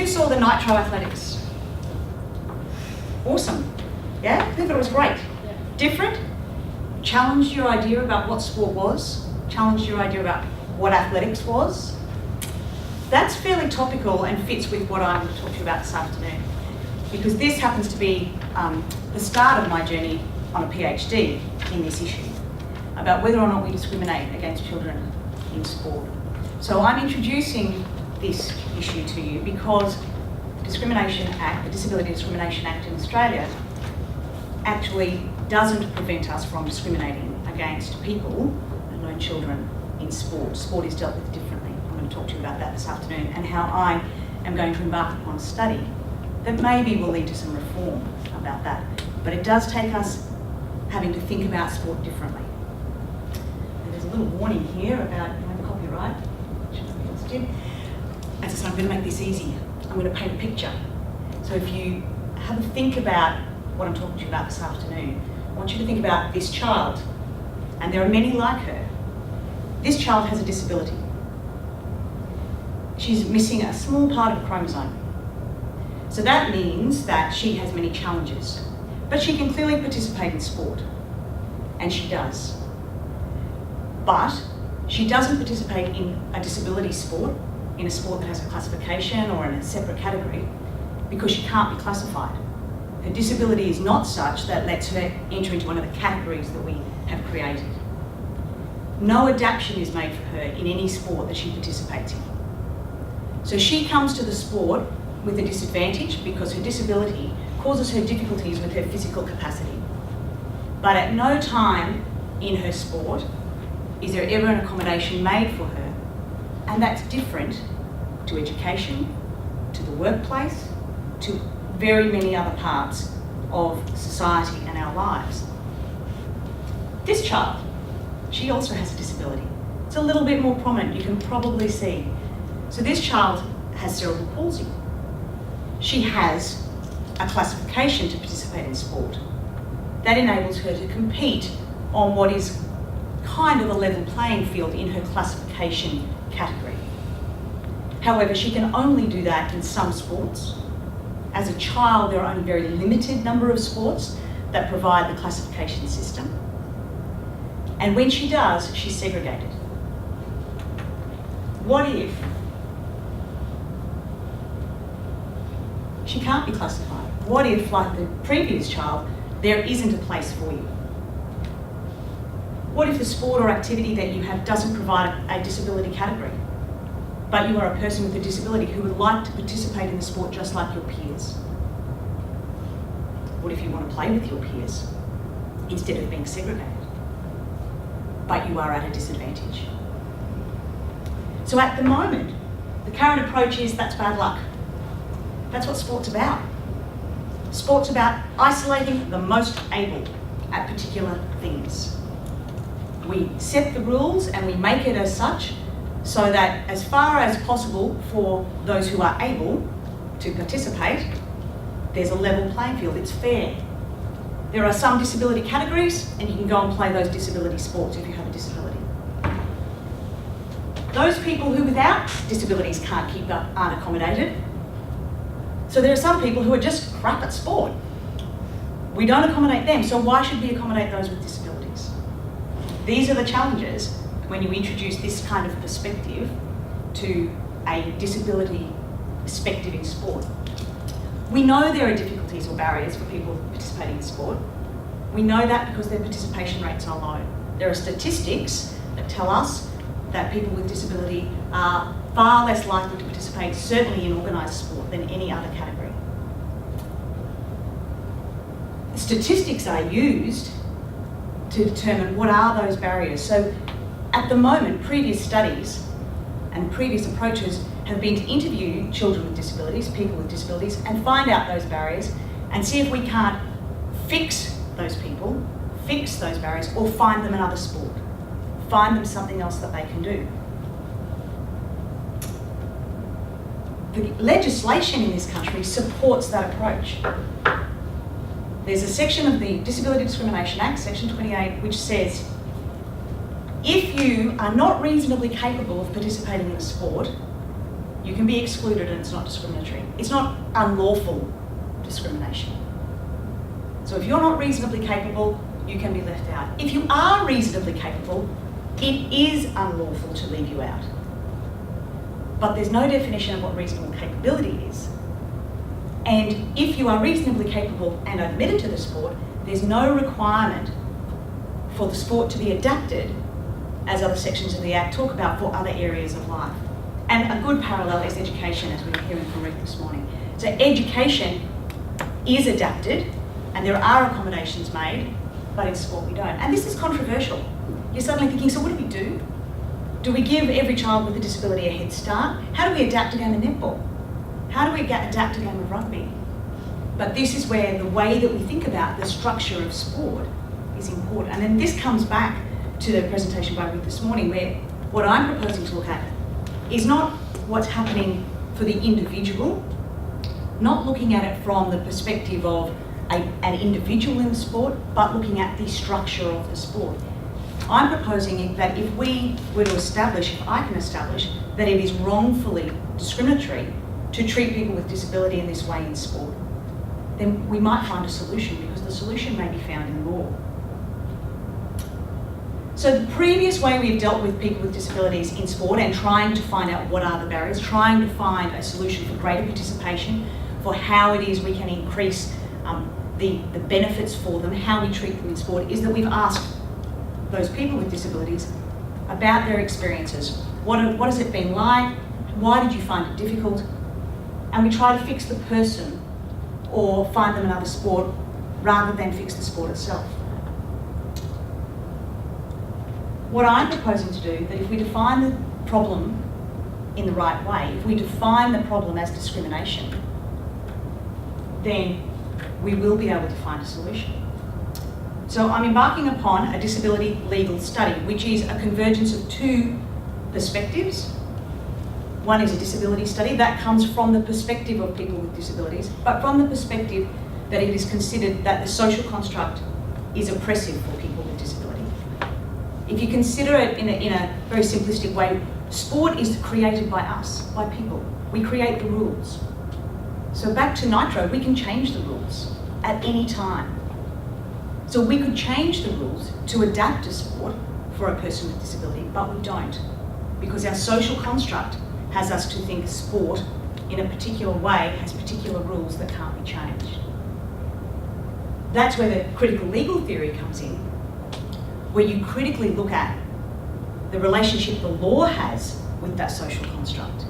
saw the Nitro Athletics? Awesome. Yeah? Who thought it was great? Yeah. Different? Challenged your idea about what sport was? Challenged your idea about what athletics was? That's fairly topical and fits with what I'm going to talk to you about this afternoon, because this happens to be the start of my journey on a PhD in this issue, about whether or not we discriminate against children in sport. So I'm introducing this issue to you because Discrimination Act, the Disability Discrimination Act in Australia, actually doesn't prevent us from discriminating against people, and no children, in sport. Sport is dealt with differently. I'm going to talk to you about that this afternoon, and how I am going to embark upon a study that maybe will lead to some reform about that. But it does take us having to think about sport differently. And there's a little warning here about copyright, which nobody else did. As I said, I'm going to make this easy. I'm going to paint a picture. So if you have a think about what I'm talking to you about this afternoon, I want you to think about this child, and there are many like her. This child has a disability. She's missing a small part of a chromosome. So that means that she has many challenges, but she can clearly participate in sport, and she does. But she doesn't participate in a disability sport, in a sport that has a classification or in a separate category, because she can't be classified. Her disability is not such that lets her enter into one of the categories that we have created. No adaptation is made for her in any sport that she participates in. So she comes to the sport with a disadvantage because her disability causes her difficulties with her physical capacity. But at no time in her sport is there ever an accommodation made for her. And that's different to education, to the workplace, to very many other parts of society and our lives. This child, she also has a disability. It's a little bit more prominent, you can probably see. So this child has cerebral palsy. She has a classification to participate in sport. That enables her to compete on what is kind of a level playing field in her classification category. However, she can only do that in some sports. As a child, there are only a very limited number of sports that provide the classification system. And when she does, she's segregated. What if she can't be classified? What if, like the previous child, there isn't a place for you? What if the sport or activity that you have doesn't provide a disability category, but you are a person with a disability who would like to participate in the sport just like your peers? What if you want to play with your peers instead of being segregated, but you are at a disadvantage? So at the moment, the current approach is that's bad luck. That's what sport's about. Sport's about isolating the most able at particular things. We set the rules and we make it as such so that as far as possible for those who are able to participate, there's a level playing field, it's fair. There are some disability categories and you can go and play those disability sports if you have a disability. Those people who without disabilities can't keep up aren't accommodated. So there are some people who are just crap at sport. We don't accommodate them, so why should we accommodate those with disabilities? These are the challenges when you introduce this kind of perspective to a disability perspective in sport. We know there are difficulties or barriers for people participating in sport. We know that because their participation rates are low. There are statistics that tell us that people with disability are far less likely to participate, certainly in organised sport, than any other category. Statistics are used to determine what are those barriers. So at the moment, previous studies and previous approaches have been to interview children with disabilities, people with disabilities, and find out those barriers and see if we can't fix those people, fix those barriers, or find them another sport, find them something else that they can do. The legislation in this country supports that approach. There's a section of the Disability Discrimination Act, section 28, which says if you are not reasonably capable of participating in a sport, You can be excluded and it's not discriminatory. It's not unlawful discrimination. So if you're not reasonably capable, you can be left out. If you are reasonably capable, it is unlawful to leave you out. But there's no definition of what reasonable capability is. And if you are reasonably capable and admitted to the sport, there's no requirement for the sport to be adapted, as other sections of the Act talk about, for other areas of life. And a good parallel is education, as we were hearing from Rick this morning. So education is adapted, and there are accommodations made, but in sport we don't. And this is controversial. You're suddenly thinking, so what do we do? Do we give every child with a disability a head start? How do we adapt a game of netball? How do we adapt a game of rugby? But this is where the way that we think about the structure of sport is important. And then this comes back to the presentation by Ruth this morning, where what I'm proposing to look at is not what's happening for the individual, not looking at it from the perspective of an individual in the sport, but looking at the structure of the sport. I'm proposing that if we were to establish, if I can establish, that it is wrongfully discriminatory to treat people with disability in this way in sport, then we might find a solution, because the solution may be found in law. So the previous way we've dealt with people with disabilities in sport and trying to find out what are the barriers, trying to find a solution for greater participation, for how it is we can increase the benefits for them, how we treat them in sport, is that we've asked those people with disabilities about their experiences. What has it been like? Why did you find it difficult? And we try to fix the person or find them another sport rather than fix the sport itself. What I'm proposing to do, that if we define the problem in the right way, if we define the problem as discrimination, then we will be able to find a solution. So I'm embarking upon a disability legal study, which is a convergence of two perspectives. One is a disability study that comes from the perspective of people with disabilities, but from the perspective that it is considered that the social construct is oppressive for people with disability. If you consider it in a very simplistic way, sport is created by us, by people. We create the rules. So back to Nitro, we can change the rules at any time. So we could change the rules to adapt a sport for a person with disability, but we don't, because our social construct has us to think sport in a particular way has particular rules that can't be changed. That's where the critical legal theory comes in, where you critically look at the relationship the law has with that social construct.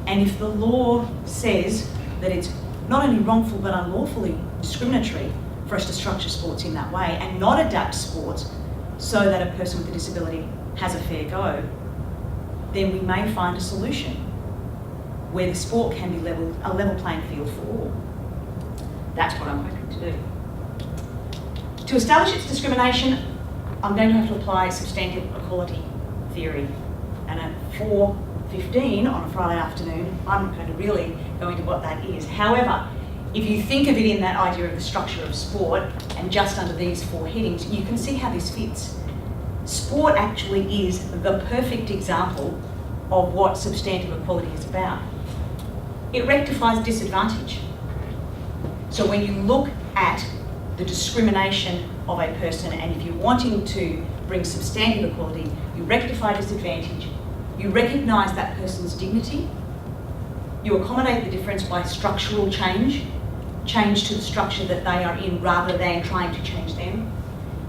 And if the law says that it's not only wrongful but unlawfully discriminatory for us to structure sports in that way and not adapt sports so that a person with a disability has a fair go, then we may find a solution where the sport can be a level playing field for all. That's what I'm hoping to do. To establish its discrimination, I'm going to have to apply substantive equality theory. And at 4:15 on a Friday afternoon, I'm going to really go into what that is. However, if you think of it in that idea of the structure of sport and just under these four headings, you can see how this fits. Sport actually is the perfect example of what substantive equality is about. It rectifies disadvantage. So when you look at the discrimination of a person, and if you're wanting to bring substantive equality, you rectify disadvantage, you recognise that person's dignity, you accommodate the difference by structural change to the structure that they are in rather than trying to change them,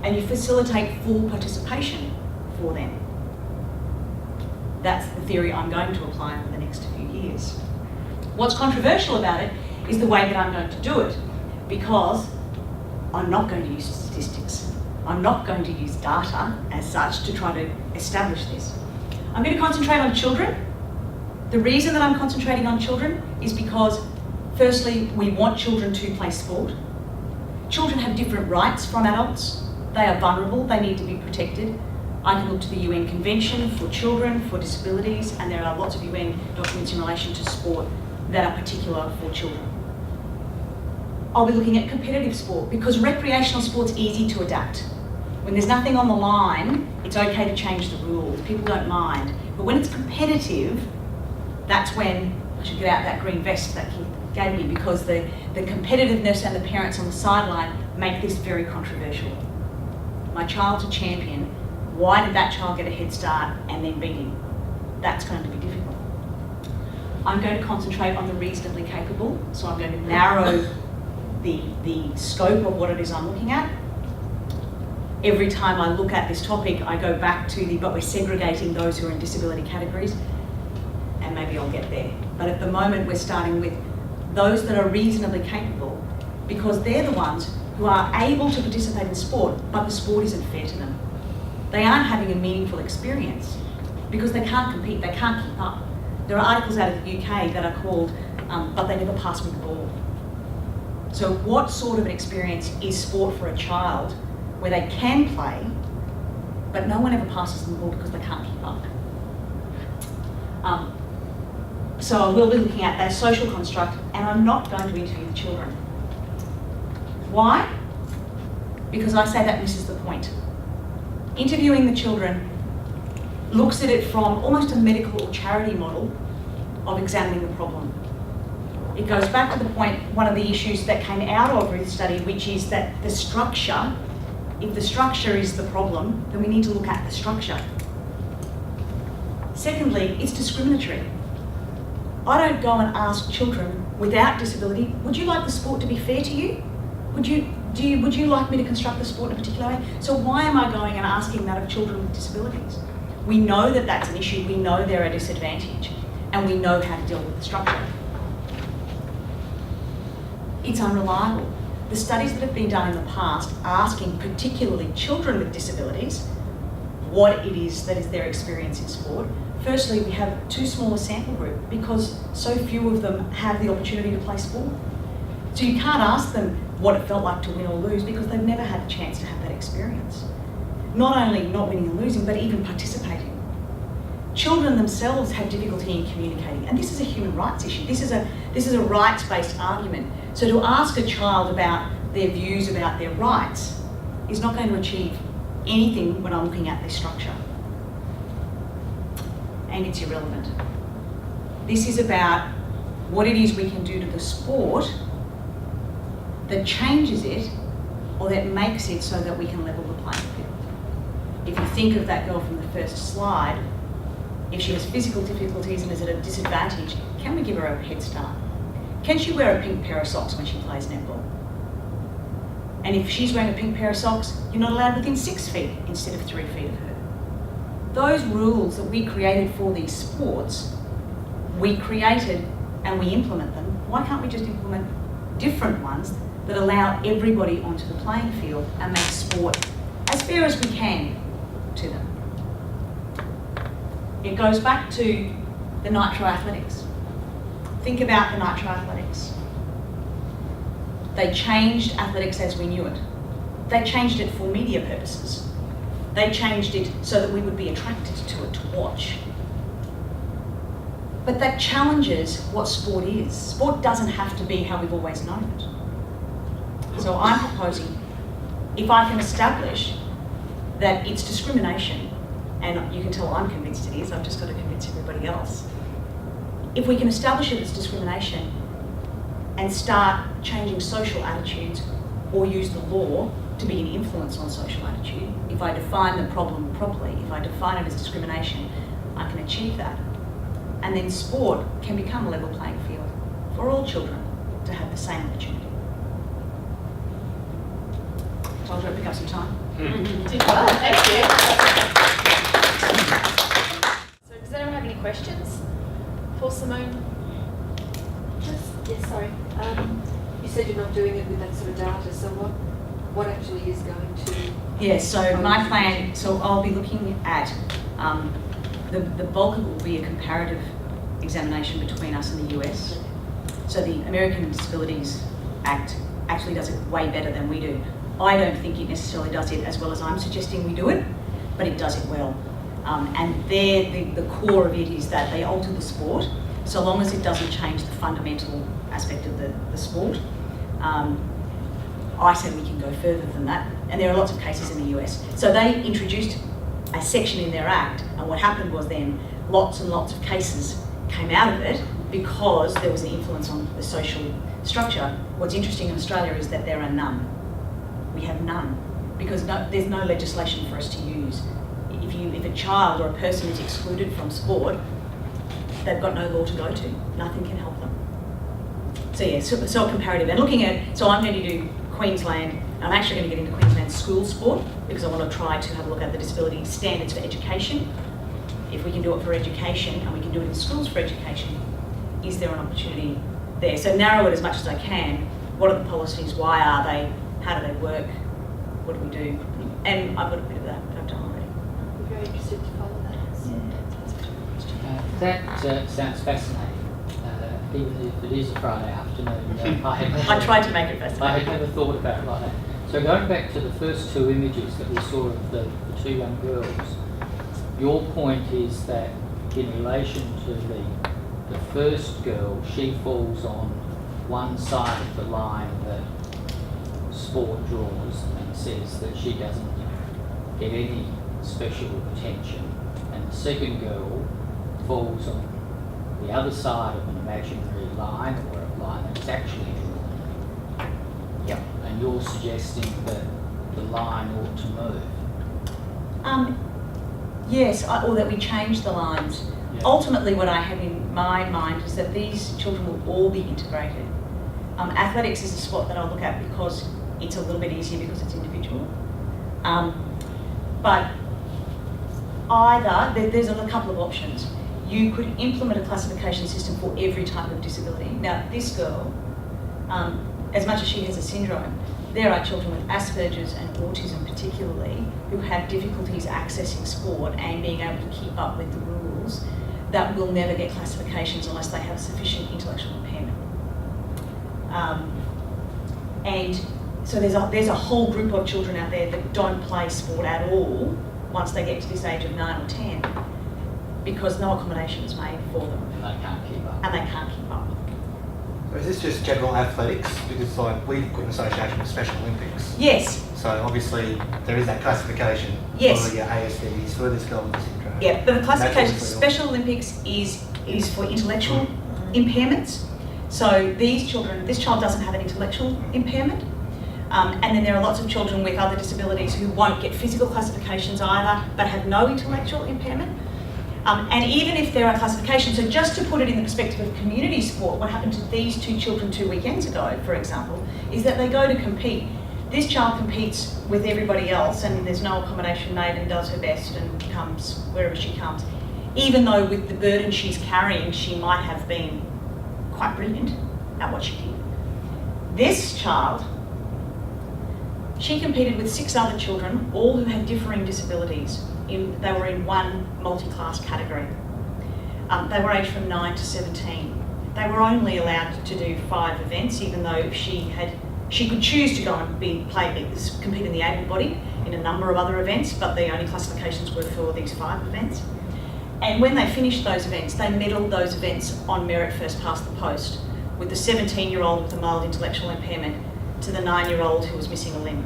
and you facilitate full participation for them. That's the theory I'm going to apply over the next few years. What's controversial about it is the way that I'm going to do it, because I'm not going to use statistics. I'm not going to use data as such to try to establish this. I'm going to concentrate on children. The reason that I'm concentrating on children is because, firstly, we want children to play sport. Children have different rights from adults. They are vulnerable, they need to be protected. I can look to the UN Convention for children, for disabilities, and there are lots of UN documents in relation to sport that are particular for children. I'll be looking at competitive sport, because recreational sport's easy to adapt. When there's nothing on the line, it's okay to change the rules. People don't mind. But when it's competitive, That's when I should get out that green vest that he gave me, because the competitiveness and the parents on the sideline make this very controversial. My child's a champion. Why did that child get a head start and then beat him? That's going to be difficult. I'm going to concentrate on the reasonably capable, so I'm going to narrow the scope of what it is I'm looking at. Every time I look at this topic, I go back to but we're segregating those who are in disability categories, and maybe I'll get there. But at the moment, we're starting with those that are reasonably capable, because they're the ones who are able to participate in sport, but the sport isn't fair to them. They aren't having a meaningful experience because they can't compete, they can't keep up. There are articles out of the UK that are called, but they never pass me the ball. So what sort of an experience is sport for a child where they can play, but no one ever passes them the ball because they can't keep up? So I will be looking at that social construct, and I'm not going to interview the children. Why? Because I say that misses the point. Interviewing the children looks at it from almost a medical or charity model of examining the problem. It goes back to the point, one of the issues that came out of Ruth's study, which is that the structure, if the structure is the problem, then we need to look at the structure. Secondly, it's discriminatory. I don't go and ask children without disability, would you like the sport to be fair to you? Would you like me to construct the sport in a particular way? So why am I going and asking that of children with disabilities? We know that that's an issue, we know they're at a disadvantage, and we know how to deal with the structure. It's unreliable. The studies that have been done in the past asking particularly children with disabilities what it is that is their experience in sport. Firstly, we have too small a sample group because so few of them have the opportunity to play sport. So you can't ask them what it felt like to win or lose because they've never had the chance to have that experience. Not only not winning and losing, but even participating. Children themselves have difficulty in communicating, and this is a human rights issue. This is a rights-based argument. So to ask a child about their views about their rights is not going to achieve anything when I'm looking at this structure. And it's irrelevant. This is about what it is we can do to the sport that changes it or that makes it so that we can level the playing field. If you think of that girl from the first slide, if she has physical difficulties and is at a disadvantage, can we give her a head start? Can she wear a pink pair of socks when she plays netball? And if she's wearing a pink pair of socks, you're not allowed within 6 feet instead of 3 feet of her. Those rules that we created for these sports, we created and we implement them. Why can't we just implement different ones that allow everybody onto the playing field and make sport as fair as we can to them? It goes back to the nitro athletics. Think about the nitro athletics. They changed athletics as we knew it. They changed it for media purposes. They changed it so that we would be attracted to it to watch. But that challenges what sport is. Sport doesn't have to be how we've always known it. So I'm proposing, if I can establish that it's discrimination, and you can tell I'm convinced it is, I've just got to convince everybody else. If we can establish it as discrimination and start changing social attitudes or use the law to be an influence on social attitude, if I define the problem properly, if I define it as discrimination, I can achieve that. And then sport can become a level playing field for all children to have the same opportunity. Told you I'd pick up some time. Did well, thank you. So does anyone have any questions for Simone? Yes, sorry. You said you're not doing it with that sort of data, so what actually is going to... Yeah, so my plan, so I'll be looking at, the bulk of it will be a comparative examination between us and the US. So the American Disabilities Act actually does it way better than we do. I don't think it necessarily does it as well as I'm suggesting we do it, but it does it well. And the core of it is that they alter the sport, so long as it doesn't change the fundamental aspect of the sport. I say we can go further than that, and there are lots of cases in the US. So they introduced a section in their act, and what happened was then lots and lots of cases came out of it because there was an influence on the social structure. What's interesting in Australia is that there are none. We have none because there's no legislation for us to use. If a child or a person is excluded from sport, they've got no law to go to. Nothing can help them. So yeah, so comparative. And looking at, so I'm going to do Queensland. I'm actually going to get into Queensland school sport because I want to try to have a look at the disability standards for education. If we can do it for education and we can do it in schools for education, is there an opportunity there? So narrow it as much as I can. What are the policies? Why are they? How do they work? What do we do? And I've got a bit of that I've done already. I'm very interested to follow that. That sounds fascinating, even if it is a Friday afternoon. I tried to make it fascinating. I had never thought about it like that. So going back to the first two images that we saw of the two young girls, your point is that in relation to the first girl, she falls on one side of the line that sport draws and says that she doesn't get any special attention, and the second girl falls on the other side of an imaginary line or a line that's actually drawn. Yep. And you're suggesting that the line ought to move. Yes, or that we change the lines. Yeah. Ultimately, what I have in my mind is that these children will all be integrated. Athletics is a sport that I'll look at because it's a little bit easier because it's individual. But either, there's a couple of options. You could implement a classification system for every type of disability. Now, this girl, as much as she has a syndrome, there are children with Asperger's and autism particularly who have difficulties accessing sport and being able to keep up with the rules that will never get classifications unless they have sufficient intellectual impairment. And so there's a whole group of children out there that don't play sport at all once they get to this age of 9 or 10 because no accommodation is made for them. And they can't keep up. And they can't keep up. So is this just general athletics? Because like we've got an association with Special Olympics. Yes. So obviously there is that classification Yes. for your ASDs, for this development syndrome. Yeah, but the classification, That's also- Special Olympics is for intellectual impairments. So this child doesn't have an intellectual impairment. And then there are lots of children with other disabilities who won't get physical classifications either, but have no intellectual impairment. And even if there are classifications, so just to put it in the perspective of community sport, what happened to these two children 2 weekends ago, for example, is that they go to compete. This child competes with everybody else and there's no accommodation made and does her best and comes wherever she comes. Even though with the burden she's carrying, she might have been quite brilliant at what she did. This child, she competed with 6 other children, all who had differing disabilities. They were in one multi-class category. They were aged from 9 to 17. They were only allowed to do 5 events, even though she could choose to go and compete in the able-bodied in a number of other events, but the only classifications were for these 5 events. And when they finished those events, they medalled those events on merit first past the post, with the 17-year-old with a mild intellectual impairment to the 9-year-old who was missing a limb.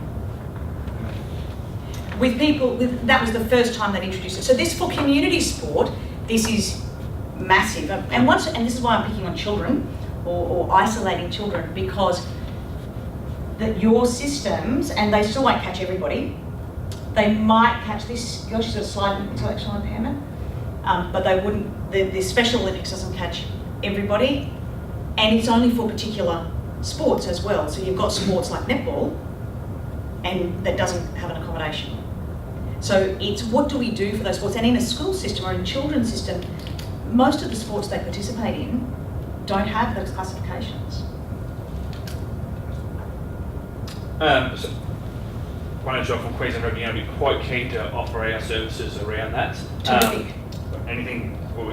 That was the first time they'd introduced it. So this, for community sport, this is massive. And this is why I'm picking on children or isolating children, because your systems, and they still won't catch everybody, they might catch this girl, she's got a slight intellectual impairment, but they wouldn't, the Special Olympics doesn't catch everybody, and it's only for particular sports as well. So you've got sports like netball, and that doesn't have an accommodation. So it's what do we do for those sports? And in a school system or in a children's system, most of the sports they participate in don't have those classifications. So, Ryan John from Queensland Rugby, I'd be quite keen to offer our services around that. Terrific. Anything, what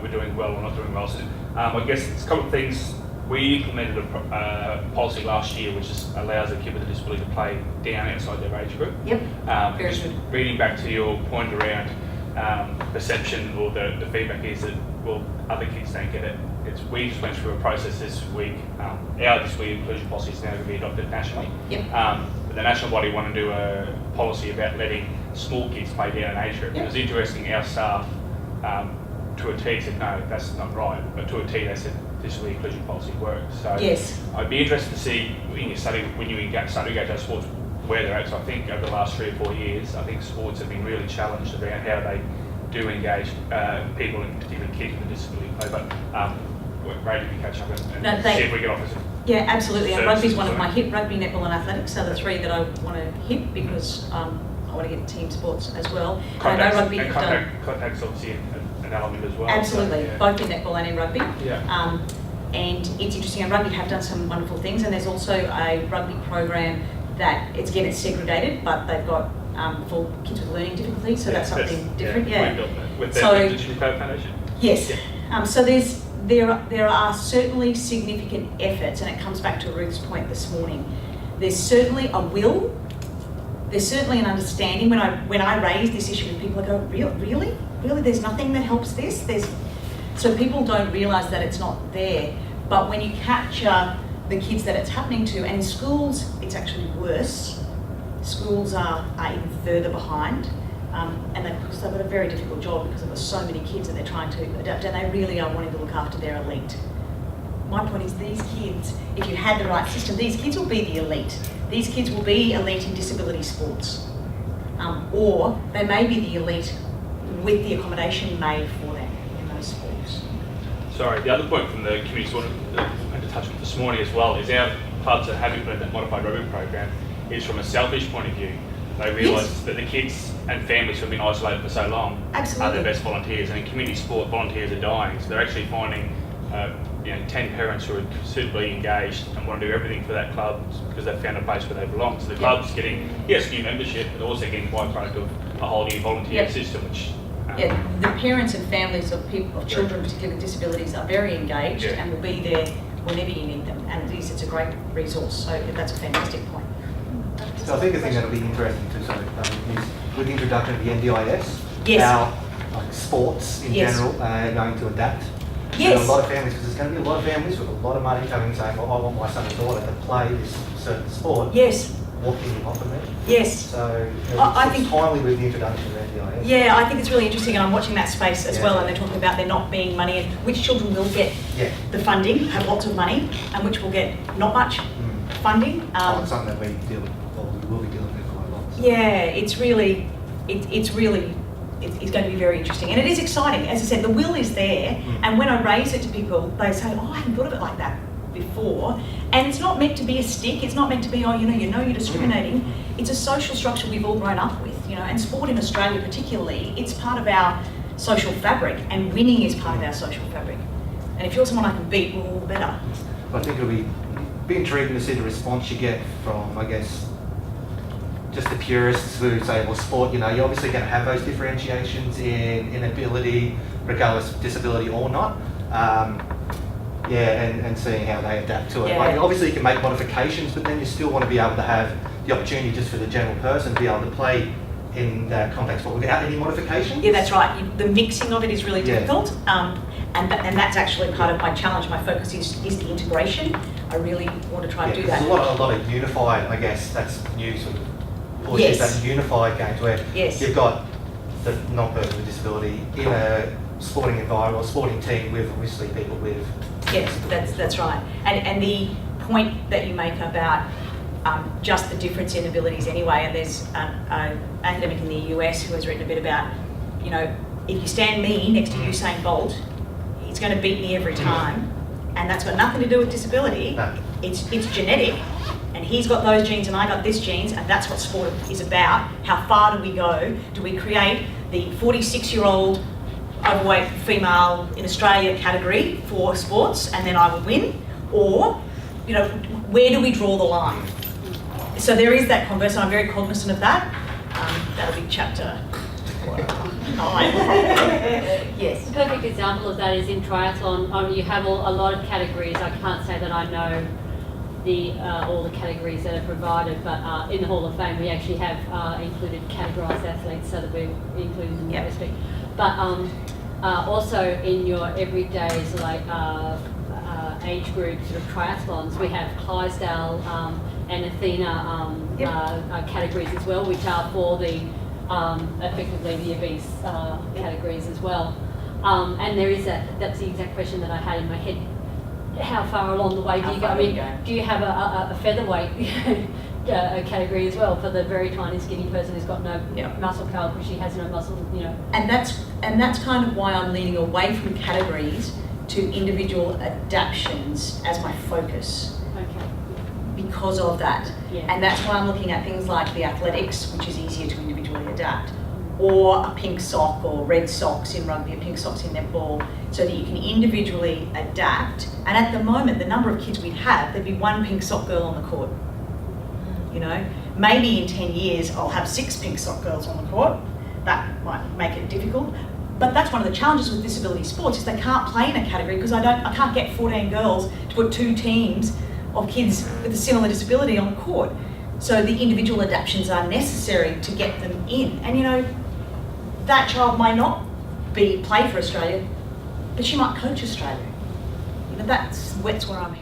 we're doing well or not doing well. So, I guess it's a couple of things. We implemented a policy last year which just allows a kid with a disability to play down outside their age group. Yep, very just good. reading back to your point around perception, or the feedback is that, well, other kids don't get it. We just went through a process this week. Our disability inclusion policy is now going to be adopted nationally. Yep. But the national body want to do a policy about letting small kids play down an age group. Yep. It was interesting, our staff to a T said, no, that's not right. But to a T, they said, this is the inclusion policy works. So Yes. I'd be interested to see in your study, when you start to engage our sports, where they're at. So I think over the last 3 or 4 years, I think sports have been really challenged around how they do engage people, in particular kids with disability play. But great if you catch up and see if we get offers. Yeah, absolutely. And rugby's one of my Services. hit. Rugby, netball and athletics are the three that I want to hit because I want to get team sports as well. And I know rugby have done... Contact's obviously an element as well. Absolutely, So, yeah. both in netball and in rugby. Yeah. And it's interesting, and rugby have done some wonderful things, and there's also a rugby program that, it's segregated, but they've got for kids with learning difficulties, so that's something different. We built that with So- the Digital Code Foundation. Yes. Yeah. So there are certainly significant efforts, and it comes back to Ruth's point this morning. There's certainly a will. There's certainly an understanding. When I raise this issue with people, I go, really? There's nothing that helps this? So people don't realise that it's not there. But when you capture the kids that it's happening to, and in schools, it's actually worse. Schools are even further behind. And because they've got a very difficult job because they've got so many kids that they're trying to adapt, and they really are wanting to look after their elite. My point is, these kids, if you had the right system, these kids will be the elite. These kids will be elite in disability sports. Or they may be the elite with the accommodation made for them in those sports. Sorry, the other point from the community sport that I had to touch on this morning as well is our clubs that have implemented that modified rugby program is from a selfish point of view. They realise that the kids and families who have been isolated for so long Absolutely. are the best volunteers, and in community sport, volunteers are dying. So they're actually finding 10 parents who are suitably engaged and want to do everything for that club because they've found a place where they belong. So the club's getting, yes, new membership, but also getting byproduct of a whole new volunteer system, which... The parents and families of children, particularly with disabilities, are very engaged and will be there whenever you need them. And it's a great resource, so that's a fantastic point. So I think the thing that'll be interesting too, is with the introduction of the NDIS, Yes. how sports in Yes. general are going to adapt. Yes. And a lot of families, because there's going to be a lot of families with a lot of money coming and saying, well, I want my son or daughter to play this certain sport. Yes. What can you offer me? Yes. So I it's think- timely with the introduction of NDIS. Yeah, I think it's really interesting, and I'm watching that space as Yeah. well, and they're talking about there not being money and which children will get Yeah. the funding, have lots of money, and which will get not much funding. It's something that we deal with, or we will be dealing with quite a lot. So. Yeah, it's going to be very interesting, and it is exciting. As I said, the will is there, and when I raise it to people, they say, "Oh, I hadn't thought of it like that before." And it's not meant to be a stick. It's not meant to be, "Oh, you're discriminating." It's a social structure we've all grown up with, and sport in Australia particularly, it's part of our social fabric, and winning is part of our social fabric. And if you're someone I can beat, we're all better. I think it'll be intriguing to see the response you get from, I guess, just the purists who say, well, sport, you're obviously going to have those differentiations in ability, regardless of disability or not. And seeing how they adapt to it. Yeah. Like, obviously, you can make modifications, but then you still want to be able to have the opportunity just for the general person to be able to play in that complex sport without any modifications. Yeah, that's right. The mixing of it is really Yeah. difficult, and that's actually part of my challenge. My focus is the integration. I really want to try and do that. There's a lot of unified, I guess, that's new sort of, or Yes. that unified games where Yes. you've got the non-person with disability in a sporting environment or sporting team with obviously people with Yes, that's right. And the point that you make about just the difference in abilities anyway, and there's an academic in the US who has written a bit about, if you stand me next to Usain Bolt, he's going to beat me every time, and that's got nothing to do with disability. No. It's genetic, and he's got those genes and I got this genes, and that's what sport is about. How far do we go? Do we create the 46-year-old overweight female in Australia category for sports, and then I will win? Or, where do we draw the line? So there is that converse, and I'm very cognizant of that. That'll be chapter 9. Yes. A perfect example of that is in triathlon. You have a lot of categories. I can't say that I know all the categories that are provided, but in the Hall of Fame we actually have included categorised athletes so that we're including them in that respect. But also in your everydays, like age group sort of triathlons, we have Clydesdale and Athena categories as well, which are for the effectively the obese categories as well. And there is that's the exact question that I had in my head. How far along the way do How you go? far I do you mean, go? do you have a featherweight category as well for the very tiny skinny person who's got no Yeah. muscle power because she has no muscle, you know? And that's kind of why I'm leaning away from categories to individual adaptations as my focus, Okay. because of that. Yeah. And that's why I'm looking at things like the athletics, which is easier to individually adapt, or a pink sock or red socks in rugby, or pink socks in netball, so that you can individually adapt. And at the moment, the number of kids we'd have, there'd be one pink sock girl on the court. You know, maybe in 10 years I'll have 6 pink sock girls on the court. That might make it difficult. But that's one of the challenges with disability sports, is they can't play in a category because I can't get 14 girls to put 2 teams of kids with a similar disability on the court. So the individual adaptations are necessary to get them in. And you know, that child may not play for Australia, but she might coach Australia. You know, that's where I'm